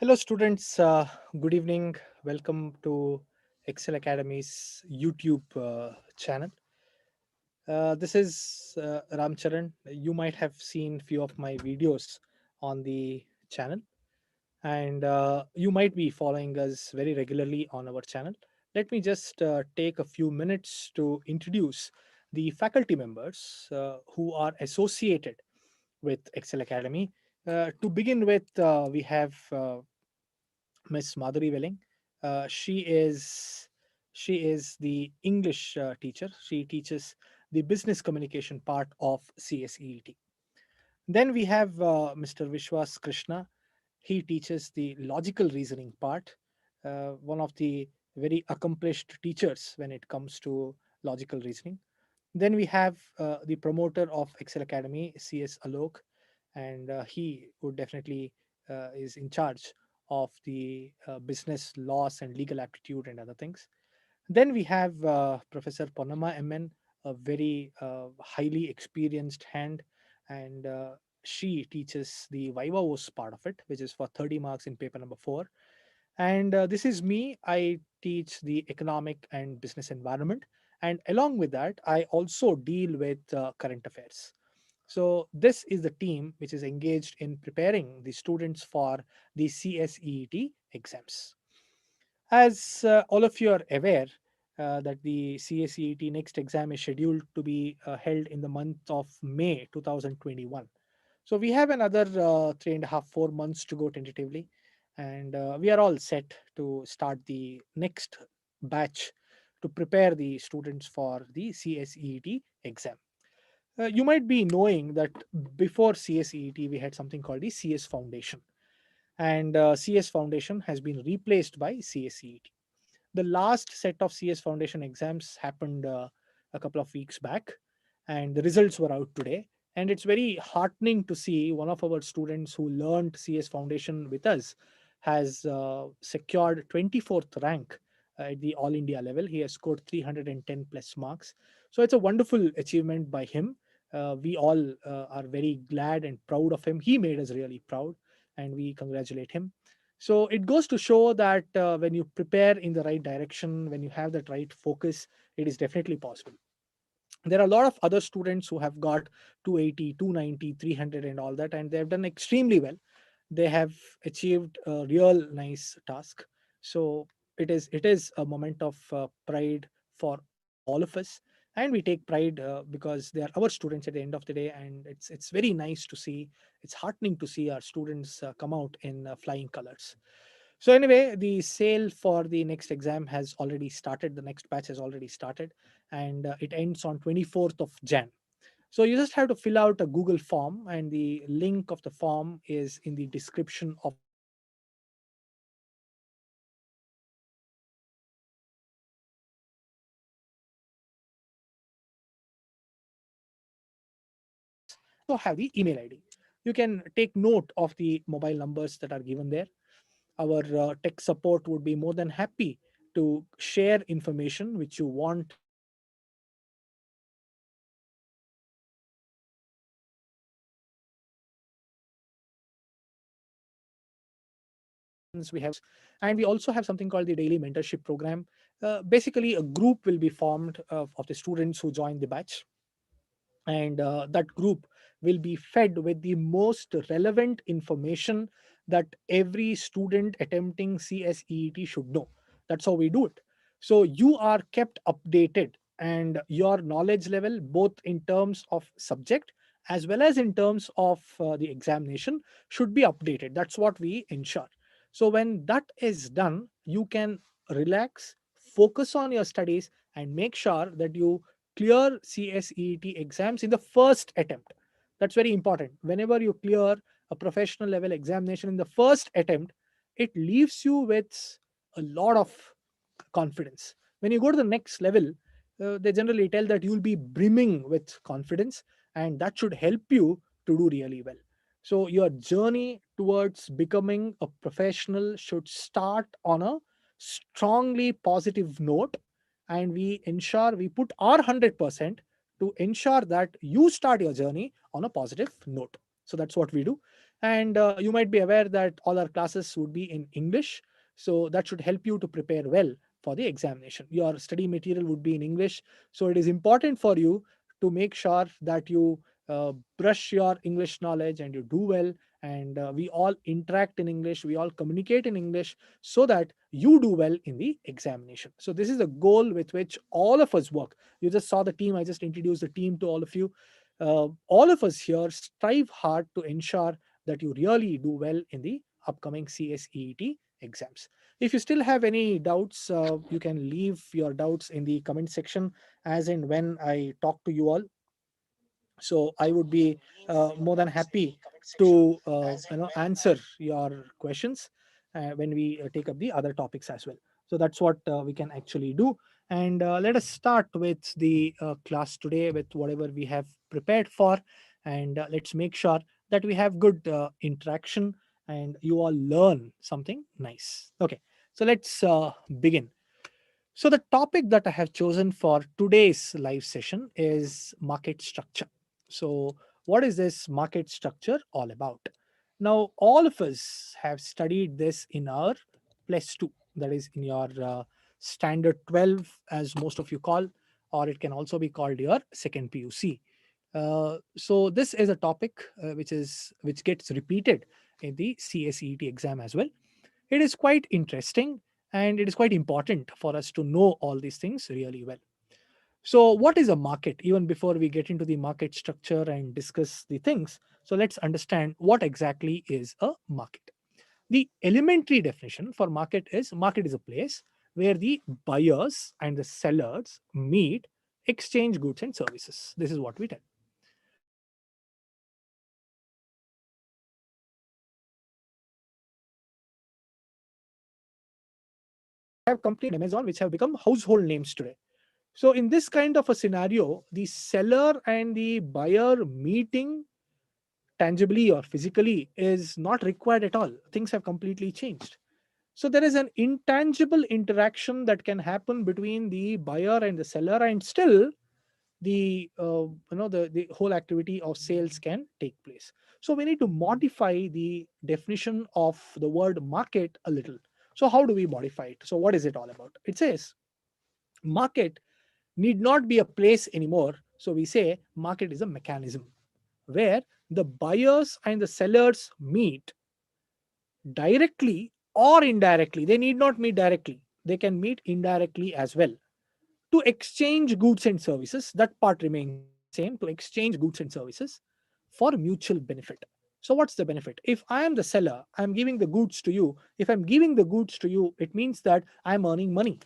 Hello, students. Good evening. Welcome to Excel Academy's YouTube channel. This is Ramcharan. You might have seen few of my videos on the channel, and you might be following us very regularly on our channel. Let me just take a few minutes to introduce the faculty members who are associated with Excel Academy. To begin with, we have Miss Madhuri Welling. She is the English teacher. She teaches the business communication part of CSEET. Then we have Mr. Vishwas Krishna. He teaches the logical reasoning part. One of the very accomplished teachers when it comes to logical reasoning. Then we have the promoter of Excel Academy, CS Alok, and he would definitely is in charge of the business laws and legal aptitude and other things. Then we have Professor Ponnamma MN, a very highly experienced hand, and she teaches the Vivavos part of it, which is for 30 marks in paper number 4. And this is me. I teach the economic and business environment. And along with that, I also deal with current affairs. So, this is the team which is engaged in preparing the students for the CSEET exams. As all of you are aware, that the CSEET next exam is scheduled to be held in the month of May 2021. So we have another 3.5, 4 months to go tentatively, and we are all set to start the next batch to prepare the students for the CSEET exam. You might be knowing that before CSEET, we had something called the CS Foundation, and CS Foundation has been replaced by CSEET. The last set of CS Foundation exams happened a couple of weeks back, and the results were out today. And it's very heartening to see one of our students who learned CS Foundation with us has secured 24th rank at the All India level. He has scored 310 plus marks. So it's a wonderful achievement by him. We all are very glad and proud of him. He made us really proud, and we congratulate him. So it goes to show that when you prepare in the right direction, when you have that right focus, it is definitely possible. There are a lot of other students who have got 280, 290, 300, and all that, and they have done extremely well. They have achieved a real nice task. So it is a moment of pride for all of us, and we take pride because they are our students at the end of the day, and it's very nice to see. It's heartening to see our students come out in flying colors. So anyway, the sale for the next exam has already started. The next batch has already started, and it ends on 24th of Jan. So you just have to fill out a Google form, and the link of the form is in the description of the video. And we also have the email ID. You can take note of the mobile numbers that are given there. Our tech support would be more than happy to share information which you want to we have, and we also have something called the daily mentorship program. Basically, a group will be formed of the students who join the batch, and that group will be fed with the most relevant information that every student attempting CSEET should know. That's how we do it. So you are kept updated, and your knowledge level, both in terms of subject as well as in terms of the examination, should be updated. That's what we ensure. So when that is done, you can relax, focus on your studies, and make sure that you clear CSEET exams in the first attempt. That's very important. Whenever you clear a professional level examination in the first attempt, it leaves you with a lot of confidence. When you go to the next level, they generally tell that you'll be brimming with confidence, and that should help you to do really well. So, your journey towards becoming a professional should start on a strongly positive note, and we ensure we put our 100% to ensure that you start your journey on a positive note. So, that's what we do. And you might be aware that all our classes would be in English. So that should help you to prepare well for the examination. Your study material would be in English. So it is important for you to make sure that you brush your English knowledge and you do well. And we all interact in English, we all communicate in English so that you do well in the examination. So this is the goal with which all of us work. You just saw the team, I just introduced the team to all of you. All of us here strive hard to ensure that you really do well in the upcoming CSEET exams. If you still have any doubts, you can leave your doubts in the comment section as and when I talk to you all. So I would be more than happy to answer your questions when we take up the other topics as well. So that's what we can actually do. And let us start with the class today with whatever we have prepared for. And let's make sure that we have good interaction and you all learn something nice. Okay, so let's begin. So, the topic that I have chosen for today's live session is market structure. So, what is this market structure all about? Now, all of us have studied this in our plus two, that is in your standard 12, as most of you call, or it can also be called your second PUC. So, this is a topic which gets repeated in the CSEET exam as well. It is quite interesting and it is quite important for us to know all these things really well. So, what is a market? Even before we get into the market structure and discuss the things, so let's understand what exactly is a market. The elementary definition for market is a place where the buyers and the sellers meet, exchange goods and services. This is what we tell. So, have companies like Amazon which have become household names today. So, in this kind of a scenario, the seller and the buyer meeting tangibly or physically is not required at all. Things have completely changed. So, there is an intangible interaction that can happen between the buyer and the seller, and still the whole activity of sales can take place. So, we need to modify the definition of the word market a little. So, how do we modify it? So, what is it all about? It says market need not be a place anymore. So we say market is a mechanism where the buyers and the sellers meet directly or indirectly. They need not meet directly, they can meet indirectly as well to exchange goods and services. That part remains same, to exchange goods and services for mutual benefit. So, what's the benefit? If I am the seller, I'm giving the goods to you. If I'm giving the goods to you, it means that I'm earning money.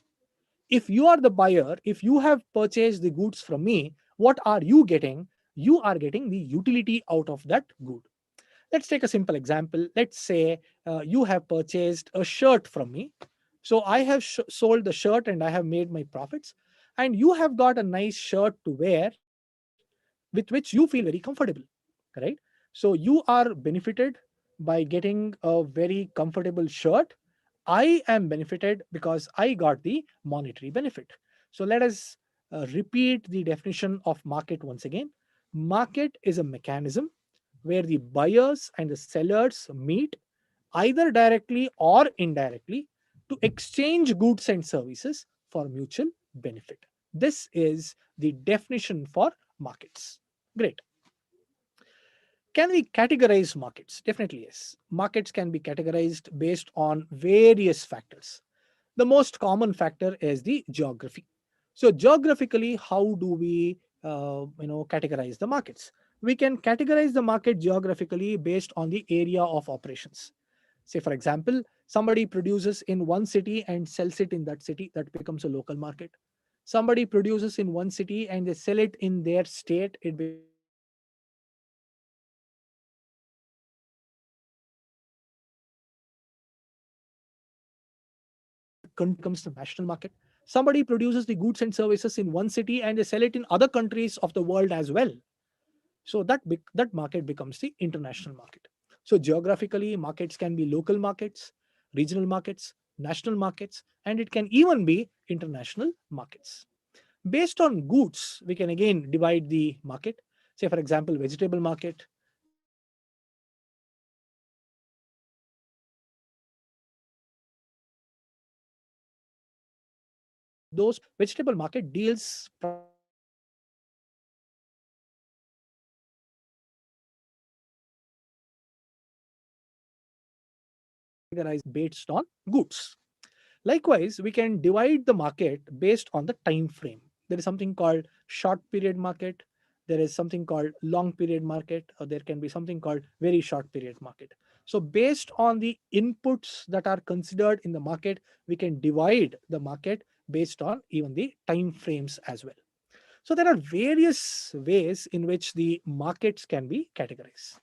If you are the buyer, if you have purchased the goods from me, what are you getting? You are getting the utility out of that good. Let's take a simple example. Let's say you have purchased a shirt from me. So I have sold the shirt and I have made my profits. And you have got a nice shirt to wear with which you feel very comfortable, right? So you are benefited by getting a very comfortable shirt. I am benefited because I got the monetary benefit. So let us repeat the definition of market once again. Market is a mechanism where the buyers and the sellers meet either directly or indirectly to exchange goods and services for mutual benefit. This is the definition for markets. Great. Can we categorize markets? Definitely yes. Markets can be categorized based on various factors. The most common factor is the geography. So geographically, how do we categorize the markets? We can categorize the market geographically based on the area of operations. Say for example, somebody produces in one city and sells it in that city, that becomes a local market. Somebody produces in one city and they sell it in their state, it becomes a national market. Somebody produces in one city and they sell it in other countries of the world, it becomes the national market. Somebody produces the goods and services in one city and they sell it in other countries of the world as well. So that market becomes the international market. So geographically, markets can be local markets, regional markets, national markets, and it can even be international markets. Based on goods, we can again divide the market. Say, for example, vegetable market, Vegetable market deals primarily with categorized based on goods. Likewise, we can divide the market based on the time frame. There is something called short period market, there is something called long period market, or there can be something called very short period market. So, based on the inputs that are considered in the market, we can divide the market based on even the time frames as well. So, there are various ways in which the markets can be categorized.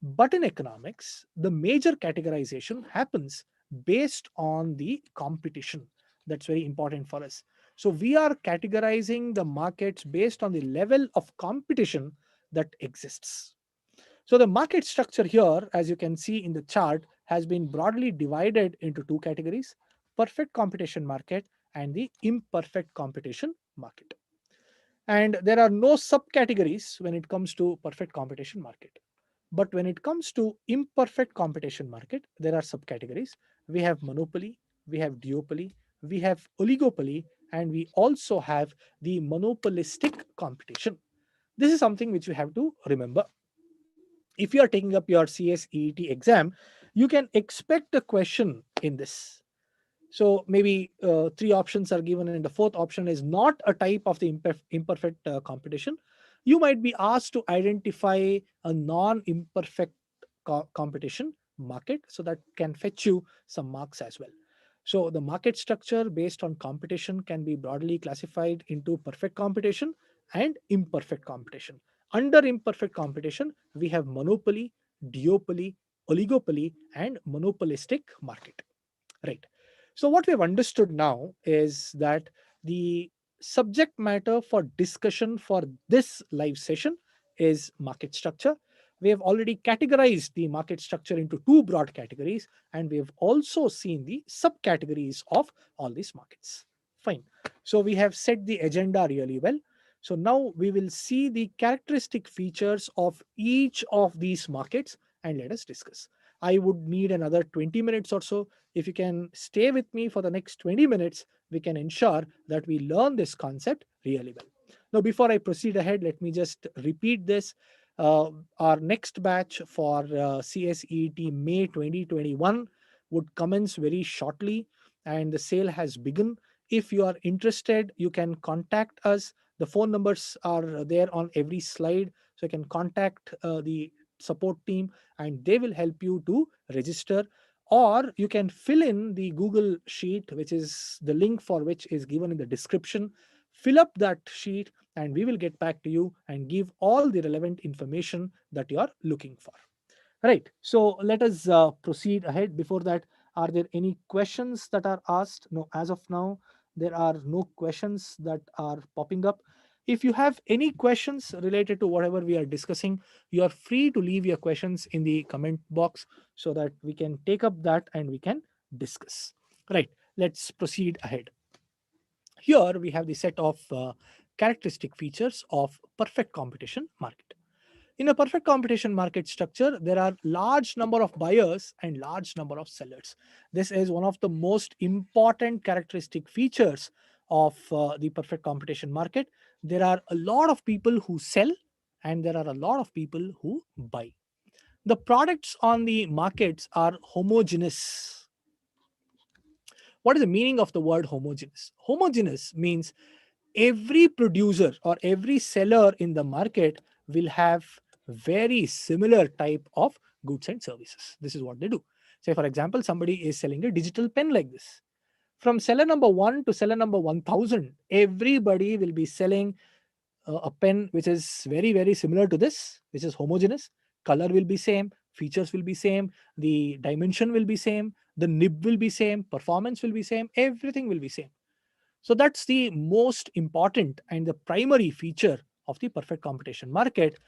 But in economics, the major categorization happens based on the competition. That's very important for us. So we are categorizing the markets based on the level of competition that exists. So the market structure here, as you can see in the chart, has been broadly divided into two categories: perfect competition market and the imperfect competition market. And there are no subcategories when it comes to perfect competition market. But when it comes to imperfect competition market, there are subcategories. We have monopoly, we have duopoly, we have oligopoly, and we also have the monopolistic competition. This is something which you have to remember. If you are taking up your CSEET exam, you can expect a question in this. So maybe three options are given, and the fourth option is not a type of the imperfect competition. You might be asked to identify a non-imperfect competition market, so that can fetch you some marks as well. So the market structure based on competition can be broadly classified into perfect competition and imperfect competition. Under imperfect competition, we have monopoly, duopoly, oligopoly, and monopolistic market. Right. So, what we have understood now is that the subject matter for discussion for this live session is market structure. We have already categorized the market structure into two broad categories, and we have also seen the subcategories of all these markets. Fine. So, we have set the agenda really well. So, now we will see the characteristic features of each of these markets and let us discuss. I would need another 20 minutes or so. If you can stay with me for the next 20 minutes, we can ensure that we learn this concept really well. Now, before I proceed ahead, let me just repeat this. Our next batch for CSEET May 2021 would commence very shortly, and the sale has begun. If you are interested, you can contact us. The phone numbers are there on every slide, so you can contact the support team and they will help you to register, or you can fill in the Google sheet, which is the link for which is given in the description. Fill up that sheet and we will get back to you and give all the relevant information that you are looking for. Right. So let us proceed ahead. Before that, are there any questions that are asked? No, as of now, there are no questions that are popping up. If you have any questions related to whatever we are discussing, you are free to leave your questions in the comment box so that we can take up that and we can discuss. Right. Let's proceed ahead. Here we have the set of characteristic features of perfect competition market. In a perfect competition market structure, there are large number of buyers and large number of sellers. This is one of the most important characteristic features of the perfect competition market. There are a lot of people who sell and there are a lot of people who buy. The products on the markets are homogeneous. What is the meaning of the word homogeneous? Homogeneous means every producer or every seller in the market will have very similar type of goods and services. This is what they do. Say, for example, somebody is selling a digital pen like this. From seller number 1 to seller number 1000, everybody will be selling a pen which is very, very similar to this, which is homogeneous. Color will be same, features will be same, the dimension will be same, the nib will be same, performance will be same, everything will be same. So that's the most important and the primary feature of the perfect competition market.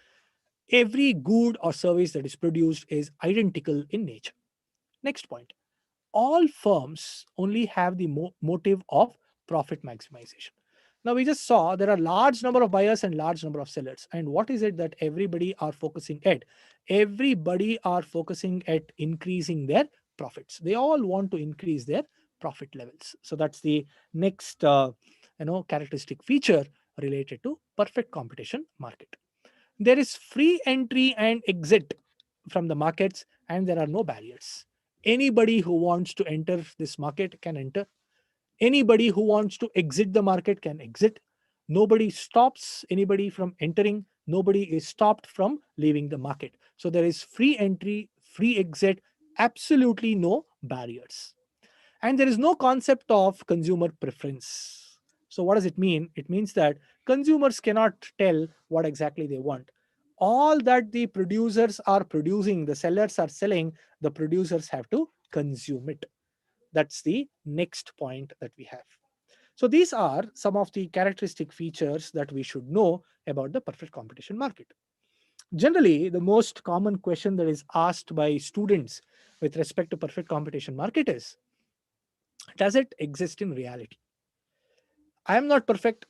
Every good or service that is produced is identical in nature. Next point. All firms only have the motive of profit maximization. Now we just saw there are large number of buyers and large number of sellers. And what is it that everybody are focusing at? Everybody are focusing at increasing their profits. They all want to increase their profit levels. So that's the next characteristic feature related to perfect competition market. There is free entry and exit from the markets, and there are no barriers. Anybody who wants to enter this market can enter. Anybody who wants to exit the market can exit. Nobody stops anybody from entering. Nobody is stopped from leaving the market. So there is free entry, free exit, absolutely no barriers. And there is no concept of consumer preference. So what does it mean? It means that consumers cannot tell what exactly they want. All that the producers are producing, the sellers are selling, the producers have to consume it. That's the next point that we have. So these are some of the characteristic features that we should know about the perfect competition market. Generally, the most common question that is asked by students with respect to perfect competition market is, does it exist in reality? I am not perfect.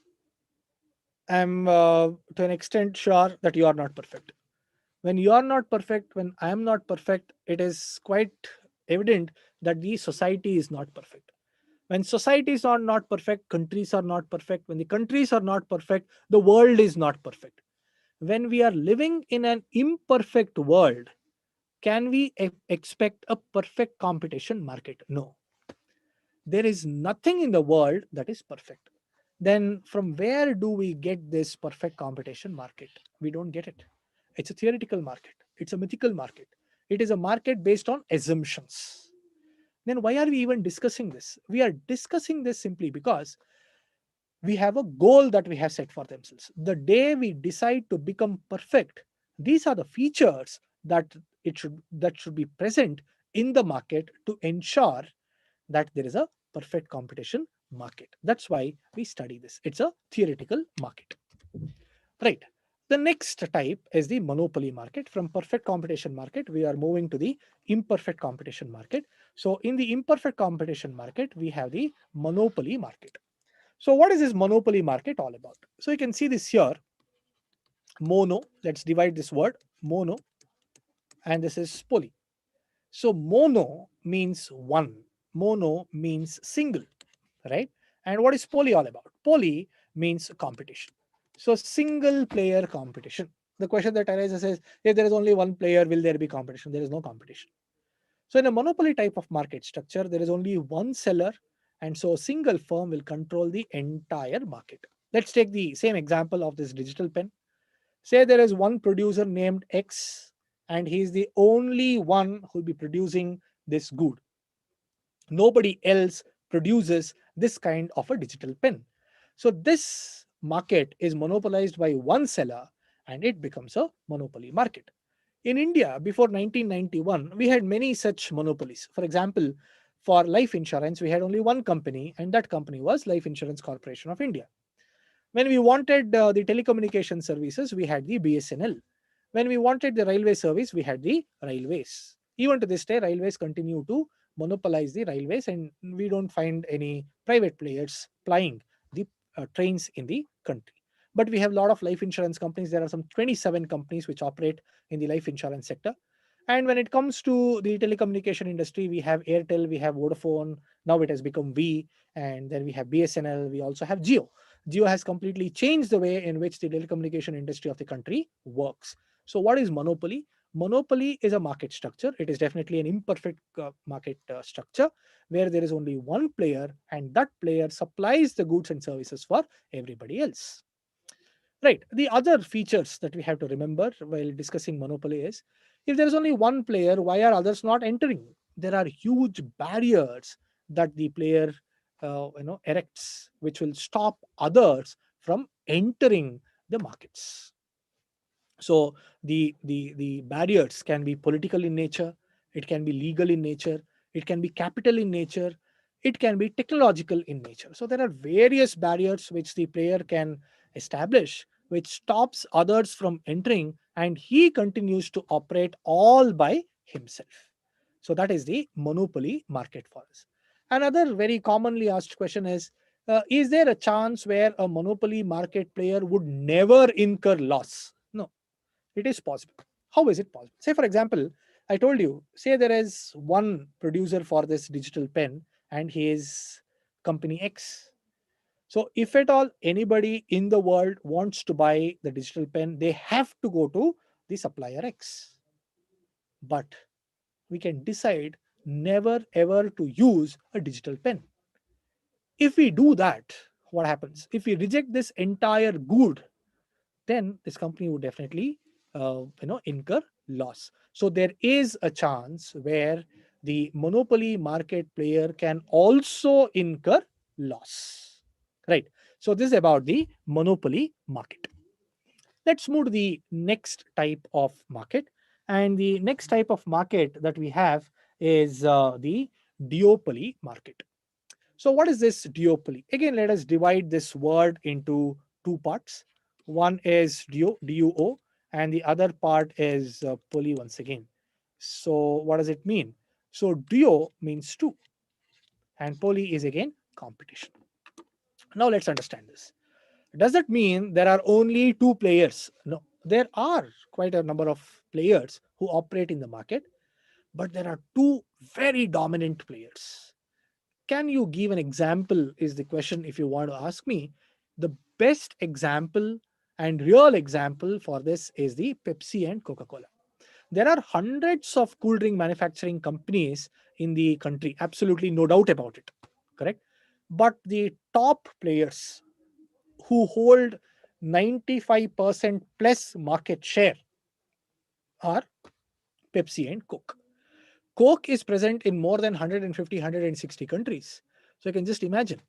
I'm to an extent sure that you are not perfect. When you are not perfect, when I am not perfect, it is quite evident that the society is not perfect. When societies are not perfect, countries are not perfect. When the countries are not perfect, the world is not perfect. When we are living in an imperfect world, can we expect a perfect competition market? No. There is nothing in the world that is perfect. Then from where do we get this perfect competition market? We don't get it. It's a theoretical market, it's a mythical market, it is a market based on assumptions. Then why are we even discussing this? We are discussing this simply because we have a goal that we have set for themselves. The day we decide to become perfect, these are the features that should be present in the market to ensure that there is a perfect competition market. That's why we study this. It's a theoretical market. Right. The next type is the monopoly market. From perfect competition market, we are moving to the imperfect competition market. So in the imperfect competition market, we have the monopoly market. So what is this monopoly market all about? So you can see this here. Mono, let's divide this word, mono, and this is poly. So mono means one, mono means single, right? And what is poly all about? Poly means competition. So single player competition. The question that arises is, if there is only one player, will there be competition? There is no competition. So in a monopoly type of market structure, there is only one seller, and so a single firm will control the entire market. Let's take the same example of this digital pen. Say there is one producer named X, and he is the only one who will be producing this good. Nobody else produces this kind of a digital pen. So this market is monopolized by one seller, and it becomes a monopoly market. In India, before 1991, we had many such monopolies. For example, for life insurance, we had only one company, and that company was Life Insurance Corporation of India. When we wanted the telecommunication services, we had the BSNL. When we wanted the railway service, we had the railways. Even to this day, railways continue to monopolize the railways, and we don't find any private players plying the trains in the country. But we have a lot of life insurance companies. There are some 27 companies which operate in the life insurance sector. And when it comes to the telecommunication industry, we have Airtel, we have Vodafone, now it has become V, and then we have BSNL, we also have Geo. Geo has completely changed the way in which the telecommunication industry of the country works. So, what is monopoly? Monopoly is a market structure. It is definitely an imperfect market structure where there is only one player, and that player supplies the goods and services for everybody else. Right. The other features that we have to remember while discussing monopoly is, if there is only one player, why are others not entering? There are huge barriers that the player erects, which will stop others from entering the markets. So the barriers can be political in nature, it can be legal in nature, it can be capital in nature, it can be technological in nature. So there are various barriers which the player can establish, which stops others from entering, and he continues to operate all by himself. So that is the monopoly market for us. Another very commonly asked question is there a chance where a monopoly market player would never incur loss? No, it is possible. How is it possible? Say, for example, I told you, say there is one producer for this digital pen, and he is company X. So if at all anybody in the world wants to buy the digital pen, they have to go to the supplier X. But we can decide never ever to use a digital pen. If we do that, what happens? If we reject this entire good, then this company would definitely incur loss. So there is a chance where the monopoly market player can also incur loss, right? So this is about the monopoly market. Let's move to the next type of market, and the next type of market that we have is the duopoly market. So, what is this duopoly? Again, let us divide this word into two parts. One is duo, and the other part is poly once again. So, what does it mean? So, duo means two, and poly is again competition. Now, let's understand this. Does that mean there are only two players? No, there are quite a number of players who operate in the market, but there are two very dominant players. Can you give an example? Is the question if you want to ask me. The best example and real example for this is the Pepsi and Coca Cola. There are hundreds of cool drink manufacturing companies in the country, absolutely no doubt about it, correct? But the top players who hold 95% plus market share are Pepsi and Coke. Coke is present in more than 150, 160 countries. So you can just imagine.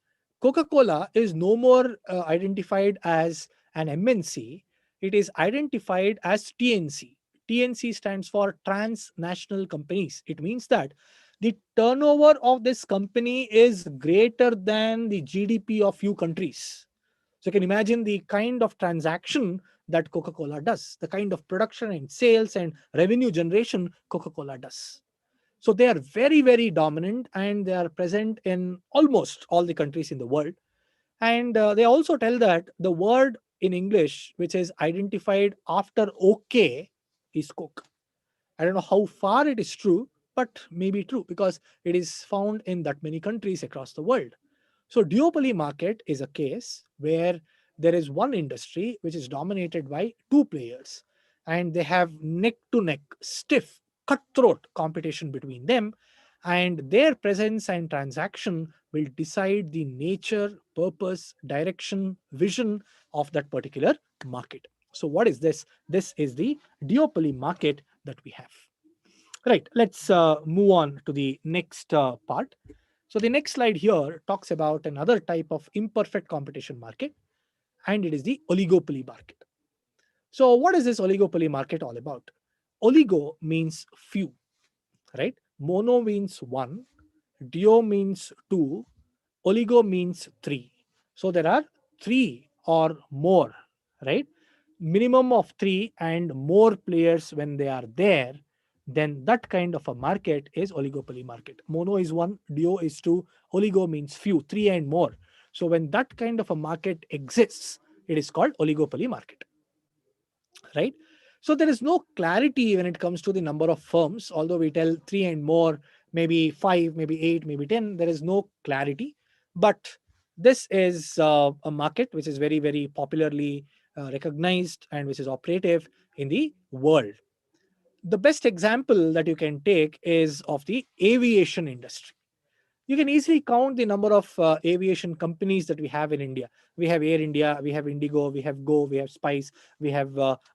Coca Cola is no more identified as an MNC, it is identified as TNC. TNC stands for transnational companies. It means that the turnover of this company is greater than the GDP of few countries. So you can imagine the kind of transaction that Coca Cola does, the kind of production and sales and revenue generation Coca Cola does. So they are very, very dominant and they are present in almost all the countries in the world. And they also tell that the word in English, which is identified after OK, is Coke. I don't know how far it is true, but maybe true because it is found in that many countries across the world. So duopoly market is a case where there is one industry which is dominated by two players and they have neck to neck, stiff, cutthroat competition between them, and their presence and transaction will decide the nature, purpose, direction, vision of that particular market. So what is this? This is the duopoly market that we have. Right, let's move on to the next part. So the next slide here talks about another type of imperfect competition market, and it is the oligopoly market. So what is this oligopoly market all about? Oligo means few, right? Mono means one, duo means two, oligo means three. So there are three or more, right? Minimum of three and more players when they are there, then that kind of a market is oligopoly market. Mono is one, duo is two, oligo means few, three and more. So when that kind of a market exists, it is called oligopoly market, right? So there is no clarity when it comes to the number of firms, although we tell three and more, maybe five, maybe eight, maybe 10, there is no clarity. But this is a market which is very, very popularly recognized and which is operative in the world. The best example that you can take is of the aviation industry. You can easily count the number of aviation companies that we have in India. We have Air India, we have Indigo, we have Go, we have Spice, we have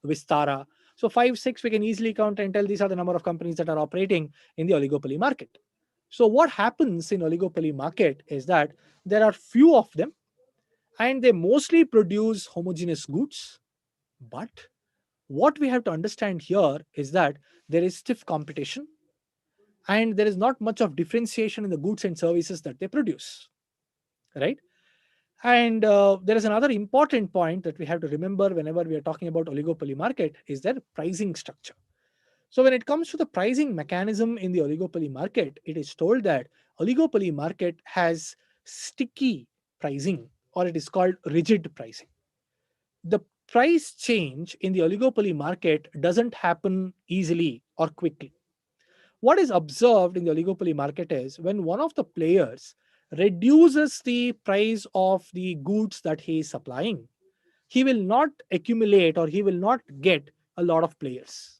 Vistara. So five, six, we can easily count and tell these are the number of companies that are operating in the oligopoly market. So what happens in oligopoly market is that there are few of them and they mostly produce homogeneous goods. But what we have to understand here is that there is stiff competition and there is not much of differentiation in the goods and services that they produce, right? And there is another important point that we have to remember whenever we are talking about oligopoly market is their pricing structure. So when it comes to the pricing mechanism in the oligopoly market, it is told that oligopoly market has sticky pricing, or it is called rigid pricing. The price change in the oligopoly market doesn't happen easily or quickly. What is observed in the oligopoly market is when one of the players reduces the price of the goods that he is supplying, he will not accumulate or he will not get a lot of players.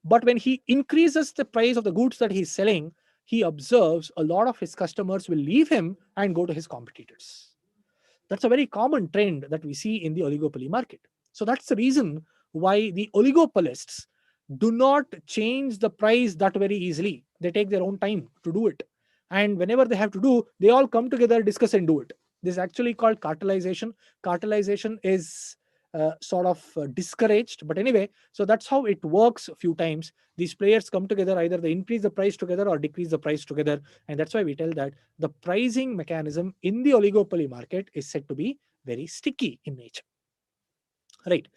But when he increases the price of the goods that he is selling, he observes a lot of his customers will leave him and go to his competitors. That's a very common trend that we see in the oligopoly market. So that's the reason why the oligopolists do not change the price that very easily. They take their own time to do it. And whenever they have to do, they all come together, discuss, and do it. This is actually called cartelization. Cartelization is sort of discouraged. But anyway, so that's how it works a few times. These players come together, either they increase the price together or decrease the price together. And that's why we tell that the pricing mechanism in the oligopoly market is said to be very sticky in nature. Right.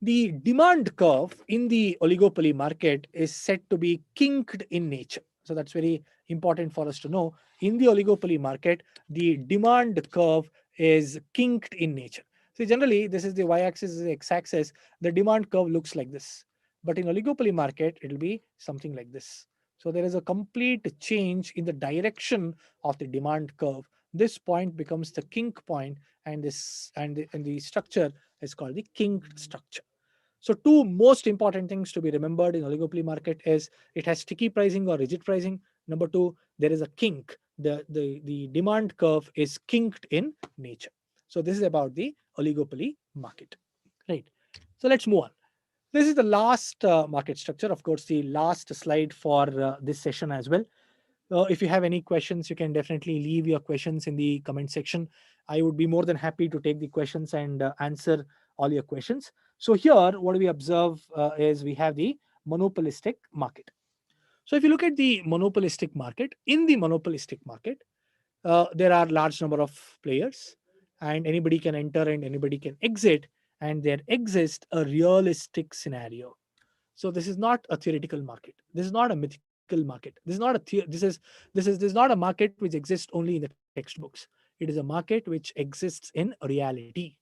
The demand curve in the oligopoly market is said to be kinked in nature. So that's very important for us to know. In the oligopoly market, the demand curve is kinked in nature. See, generally, this is the y-axis, is the x-axis. The demand curve looks like this. But in oligopoly market, it will be something like this. So there is a complete change in the direction of the demand curve. This point becomes the kink point, and the structure is called the kinked structure. So two most important things to be remembered in oligopoly market is it has sticky pricing or rigid pricing. Number two, there is a kink. The demand curve is kinked in nature. So this is about the oligopoly market. Right. So let's move on. This is the last market structure. Of course, the last slide for this session as well. If you have any questions, you can definitely leave your questions in the comment section. I would be more than happy to take the questions and answer all your questions. So here, what we observe is we have the monopolistic market. So if you look at the monopolistic market, in the monopolistic market, there are large number of players, and anybody can enter and anybody can exit, and there exists a realistic scenario. So this is not a theoretical market. This is not a mythical market. This is not a this is not a market which exists only in the textbooks. It is a market which exists in reality.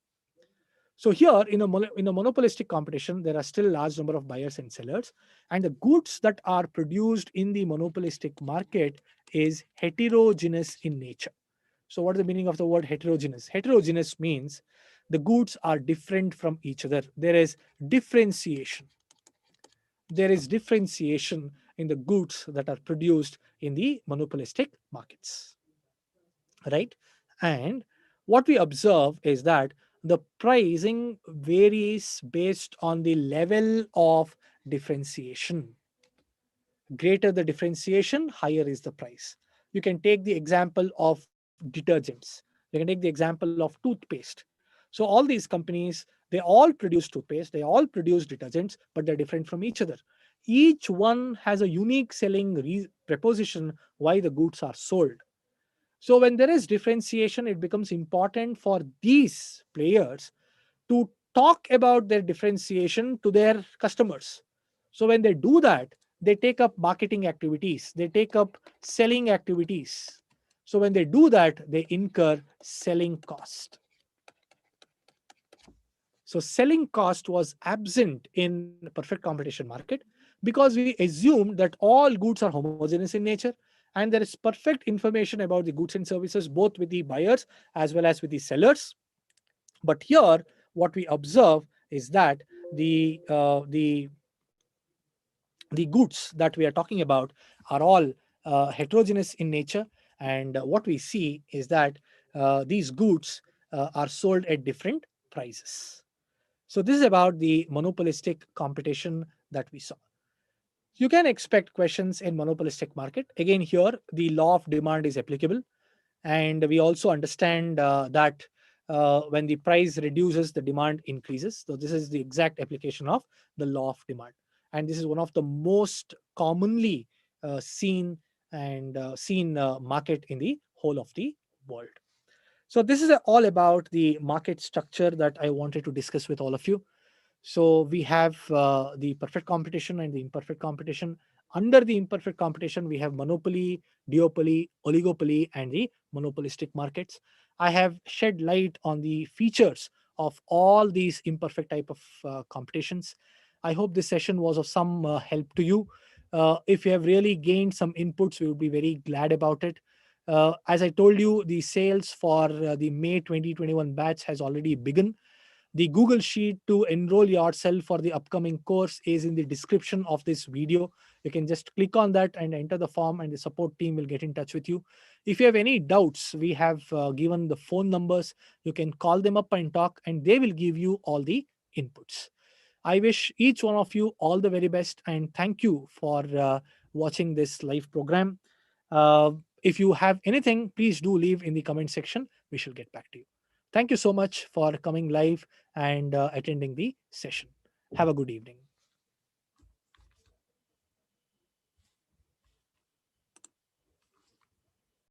So here in a monopolistic competition, there are still large number of buyers and sellers, and the goods that are produced in the monopolistic market is heterogeneous in nature. So what is the meaning of the word heterogeneous? Heterogeneous means the goods are different from each other. There is differentiation. There is differentiation in the goods that are produced in the monopolistic markets, right? And what we observe is that the pricing varies based on the level of differentiation. Greater the differentiation, higher is the price. You can take the example of detergents. You can take the example of toothpaste. So all these companies, they all produce toothpaste, they all produce detergents, but they're different from each other. Each one has a unique selling proposition why the goods are sold. So when there is differentiation, it becomes important for these players to talk about their differentiation to their customers. So when they do that, they take up marketing activities, they take up selling activities. So when they do that, they incur selling cost. So selling cost was absent in perfect competition market because we assumed that all goods are homogeneous in nature, and there is perfect information about the goods and services both with the buyers as well as with the sellers. But here, what we observe is that the goods that we are talking about are all heterogeneous in nature, and what we see is that these goods are sold at different prices. So this is about the monopolistic competition that we saw. You can expect questions in monopolistic market. Again, here the law of demand is applicable, and we also understand that when the price reduces, the demand increases. So this is the exact application of the law of demand, and this is one of the most commonly seen market in the whole of the world. So this is all about the market structure that I wanted to discuss with all of you. So we have the perfect competition and the imperfect competition. Under the imperfect competition, we have monopoly, duopoly, oligopoly, and the monopolistic markets. I have shed light on the features of all these imperfect type of competitions. I hope this session was of some help to you. If you have really gained some inputs, we would be very glad about it. As I told you, the sales for the May 2021 batch has already begun. The Google Sheet to enroll yourself for the upcoming course is in the description of this video. You can just click on that and enter the form, and the support team will get in touch with you. If you have any doubts, we have given the phone numbers. You can call them up and talk, and they will give you all the inputs. I wish each one of you all the very best, and thank you for watching this live program. Uh, if you have anything, please do leave in the comment section. We shall get back to you. Thank you so much for coming live and attending the session. Have a good evening.